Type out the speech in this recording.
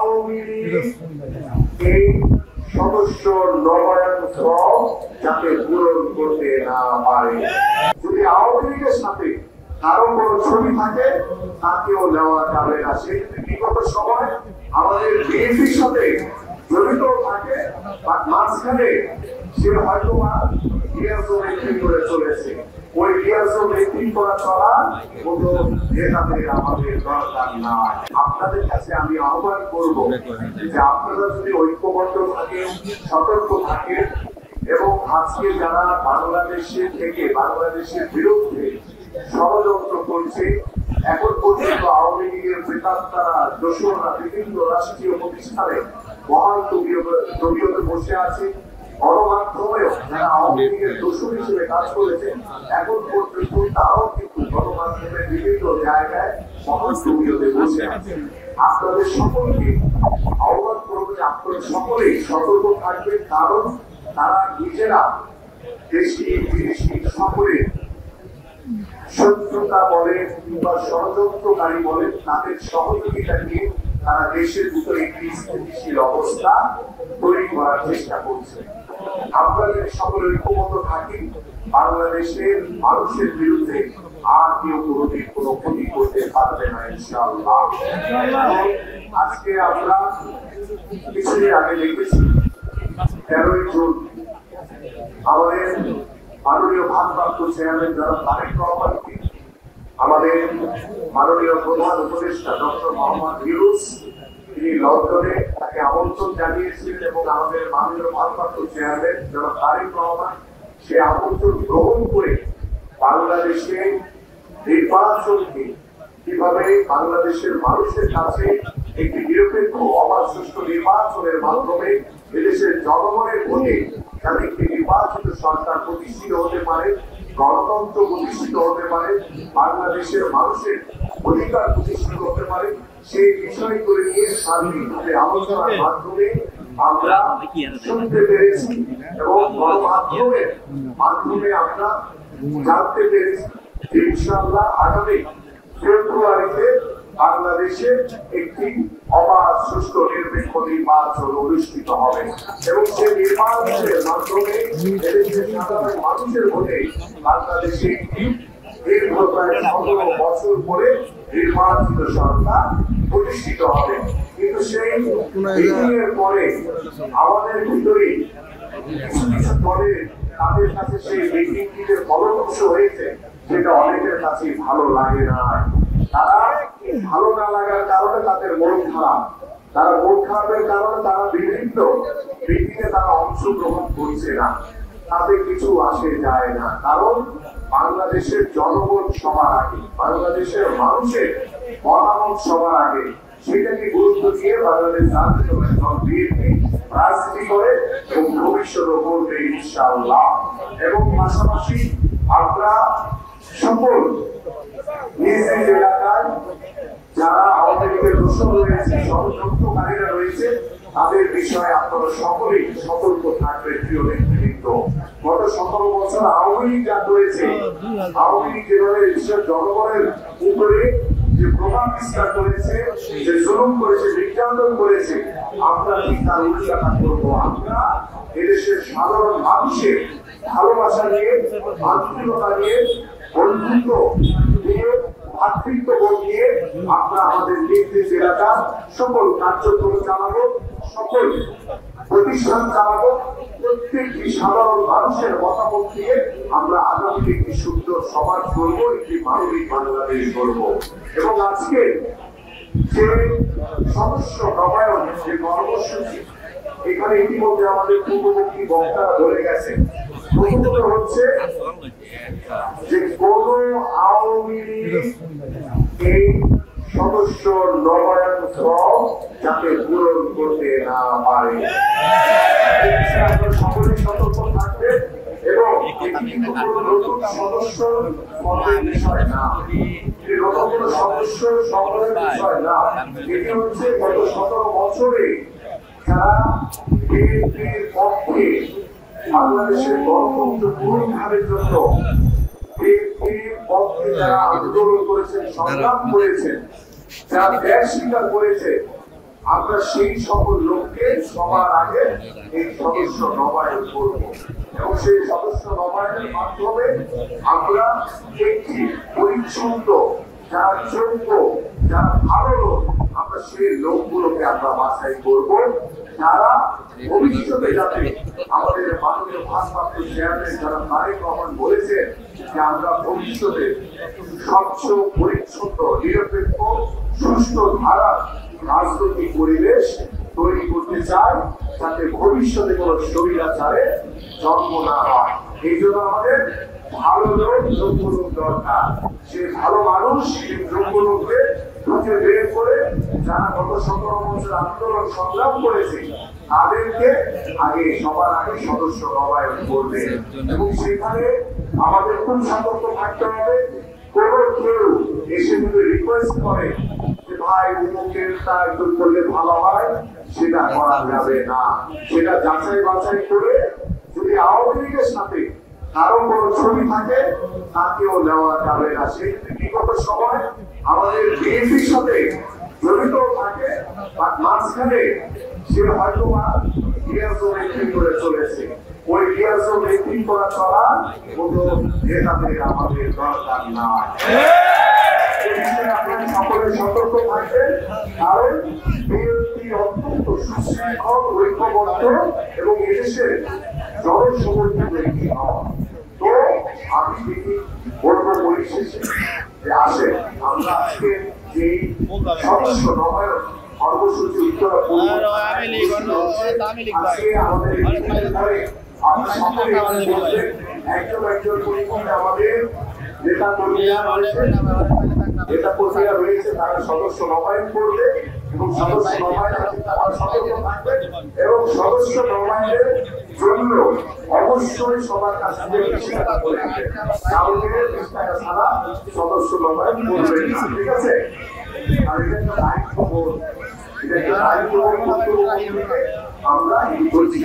আওয়ামী লীগ এই সদস্য নবায়ন ফর্ম যাতে পূরণ করতে না পারে। যদি আওয়ামী লীগের সাথে কারো কোনো ছবি থাকে তাকেও নেওয়া যাবে না। সেই বিগত সময় আমাদের বিএনপির সাথে জড়িত থাকে বা মাঝখানে সে হয়তো করে চলেছে। ওই করা চলা কোনো নেতাদের আমাদের দরকার নাই। আপনাদের কাছে আমি আহ্বান করব যে আপনারা যদি ঐক্যবদ্ধ থাকেন, সতর্ক থাকেন এবং আজকে যারা বাংলাদেশের থেকে বাংলাদেশের বিরুদ্ধে ষড়যন্ত্র করছে, এখন পর্যন্ত আওয়ামী লীগের প্রেতাত্মারা দোসররা বিভিন্ন রাষ্ট্রীয় প্রতিষ্ঠানে মহান তবিয়তে বসে আছে। গণমাধ্যমেও যারা আওয়ামী লীগের দোসর হিসেবে কাজ করেছে, এখন পর্যন্ত তারাও কিন্তু গণমাধ্যমের বিভিন্ন জায়গায় মহান তবিয়তে বসে আছে। আপনাদের সকলকে আহ্বান করব যে আপনারা সকলেই সতর্ক থাকবেন, কারণ তারা নিজেরা দেশি বিদেশি সকলে শত্রুতা বলেন কিংবা ষড়যন্ত্রকারী বলেন, তাদের সহযোগিতা নিয়ে তারা দেশের ভিতরে একটি স্থিতিশীল অবস্থা তৈরি করার চেষ্টা করছে। আমরা যদি সকলে ঐক্যবদ্ধ থাকি, বাংলাদেশের মানুষের বিরুদ্ধে আর কেউ কোনোদিন কোনো ক্ষতি করতে পারবে না ইনশাআল্লাহ। আজকে আমরা কিছুদিন আগে দেখেছি 13ই জুন আমাদের মাননীয় ভারপ্রাপ্ত চেয়ারম্যান যারা তারেক রহমানকে আমাদের মাননীয় প্রধান উপদেষ্টা ডক্টর মোহাম্মদ ইউনূস তিনি লন্ডনে তাকে আমন্ত্রণ জানিয়েছিলেন এবং আমাদের মাননীয় ভারপ্রাপ্ত চেয়ারম্যান যারা তারেক রহমান সে আমন্ত্রণ গ্রহণ করে বাংলাদেশে নির্বাচনকে কিভাবে বাংলাদেশের মানুষের কাছে একটি নিরপেক্ষ অবাধ সুষ্ঠু নির্বাচনের মাধ্যমে এদেশের জনগণের ভোটে যাতে একটি নির্বাচিত সরকার প্রতিষ্ঠিত হতে পারে, গণতন্ত্র প্রতিষ্ঠিত হতে পারে, বাংলাদেশের মানুষের অধিকার প্রতিষ্ঠিত হতে পারে, সেই বিষয়গুলি নিয়ে সার্বিকভাবে আলোচনার মাধ্যমে আমরা শুনতে পেরেছি এবং গণমাধ্যমের মাধ্যমে আমরা জানতে পেরেছি যে ইনশাআল্লাহ আগামী ফেব্রুয়ারিতে বাংলাদেশে একটি অবাধ সুষ্ঠু নিরপেক্ষ নির্বাচন অনুষ্ঠিত হবে এবং সেই নির্বাচনের মাধ্যমে এদেশের সাধারণ মানুষের ভোটে বাংলাদেশে একটি দীর্ঘ প্রায় ১৭ বছর পরে নির্বাচিত সরকার প্রতিষ্ঠিত হবে। কিন্তু সেই মিটিংয়ের পরে আমাদের ভিতরে কিছু কিছু দলের তাদের কাছে সেই মিটিংটিতে ফলপ্রসূ হয়েছে, সেটা অনেকের কাছে ভালো লাগে না। তারা ভালো না লাগার কারণে তাদের মন খারাপ, তারা মন খারাপের কারণে তারা বিভিন্ন মিটিংয়ে তারা অংশগ্রহণ করছে না, তাতে কিছু আসে যায় না। কারণ বাংলাদেশের জনগণ সবার আগে, বাংলাদেশের মানুষের মতামত সবার আগে, সেটাকে গুরুত্ব দিয়ে বাংলাদেশ জাতীয়তাবাদী দল বিএনপি রাজনীতি করে এবং ভবিষ্যৎও করবে ইনশাআল্লাহ। এবং পাশাপাশি আমরা সকল নিজ নিজ এলাকায় যারা আওয়ামী লীগের দোষর রয়েছে, ষড়যন্ত্রকারীরা রয়েছে, তাদের বিষয়ে আপনারা সকলেই সতর্ক থাকবেন। প্রিয় নেতৃবৃন্দ, গত 17 বছর আওয়ামী লীগ যা করেছে, আওয়ামী লীগ যেভাবে দেশের জনগণের উপরে যে প্রভাব বিস্তার করেছে, যে জুলুম করেছে, নির্যাতন করেছে, আমরা ঠিক তার উল্টাটা করবো। আমরা এদেশের সাধারণ মানুষের ভালোবাসা নিয়ে, আন্তরিকতা নিয়ে, বন্ধুত্ব নিয়ে, ভাতৃত্ববোধ নিয়ে আমরা আমাদের নিজ নিজ এলাকার সকল কার্যক্রম চালাবো, সকল প্রতিষ্ঠান চালাবো, প্রত্যেকটি সাধারণ মানুষের মতামত দিয়ে আমরা আগামী একটি সুন্দর সমাজ করবো, একটি মানবিক বাংলাদেশ করবো। এবং আজকে যে সদস্য নবায়ন যে কর্মসূচি, এখানে ইতিমধ্যে আমাদের পূর্ববর্তী বক্তারা বলে গেছে, প্রথমত হচ্ছে যে কোন আওয়ামী লীগ এই সদস্য নবায়ন ফর্ম যাতে পূরণ করতে না পারে, সকলেই সতর্ক থাকবে। এবং এটি কিন্তু কোনো নতুন সদস্য পদের বিষয় না, নতুন কোনো সদস্য সংগ্রহের বিষয় না, এটি হচ্ছে গত 17 বছরে যারা বিএনপির পক্ষে বাংলাদেশের গণতন্ত্র পুনরুদ্ধারের জন্য বিএনপির পক্ষে যারা আন্দোলন করেছেন, সংগ্রাম করেছেন, যারা ত্যাগ স্বীকার করেছে, আমরা সেই সকল লোককে সবার আগে এই সদস্য নবায়ন করব এবং সেই সদস্য নবায়নের মাধ্যমে আমরা একটি পরিচ্ছন্ন যারা যোগ্য যারা ভালো লোক আমরা সেই লোকগুলোকে আমরা বাছাই করব যারা ভবিষ্যতে যাতে আমাদের মাননীয় ভারপ্রাপ্ত চেয়ারম্যান যারা তারেক রহমান বলেছেন যে আমরা ভবিষ্যতে স্বচ্ছ পরিচ্ছন্ন নিরপেক্ষ সুষ্ঠু ধারা রাজনৈতিক পরিবেশ তৈরি করতে চাই যাতে ভবিষ্যতে কোনো স্বৈরাচারে জন্ম না হয়। এই জন্য আমাদের ভালো লোক যোগ্য লোক দরকার। সেই ভালো মানুষ সেই যোগ্য লোককে খুঁজে বের করে যারা গত 17 বছর আন্দোলন সংগ্রাম করেছে তাদেরকে আগে সবার আগে সদস্য নবায়ন করবে এবং সেখানে আমাদের খুব সতর্ক থাকতে হবে। কোনো কেউ এসে যদি রিকোয়েস্ট করে যে ভাই উমুকের তা একটু করলে ভালো হয় সেটা করা যাবে না। সেটা যাচাই বাছাই করে যদি আওয়ামী লীগের সাথে কারো কোনো ছবি থাকে তাকেও নেওয়া যাবে না। সেই বিগত সময় আমাদের বিএনপির সাথে জড়িত থাকে বা মাঝখানে সে হয়তো করে চলেছে ওই করা চলা কোনো নেতাদের আমাদের দরকার না। আপনারা সকলে সতর্ক থাকবেন কারণ বিএনপি অত্যন্ত সুশৃঙ্খল ঐক্যবদ্ধ এবং এদেশের জনসমর্থিত একটি দল। তো আমি দেখি বলবো পরিশেষে যে আসে আমরা আজকে যে সদস্য নবায়ন কর্মসূচি উত্তরা আজকে আমাদের আমরা সকলে একজন একজন পরিমাণে আমাদের নেতা কর্মীরা রয়েছে তারা সদস্য নবায়ন করবে এবং সদস্য নবায়নের তারা সতর্ক থাকবে এবং সদস্য নবায়নের জন্য অবশ্যই সবার কাছে টাকা করে দেবে। কাউকে 20 টাকা ছাড়া সদস্য নবায়ন করবে না, ঠিক আছে? আর এটা একটা দায়িত্ব বোধ, এটা একটা দায়িত্ব বোধ আমরা এই করছি।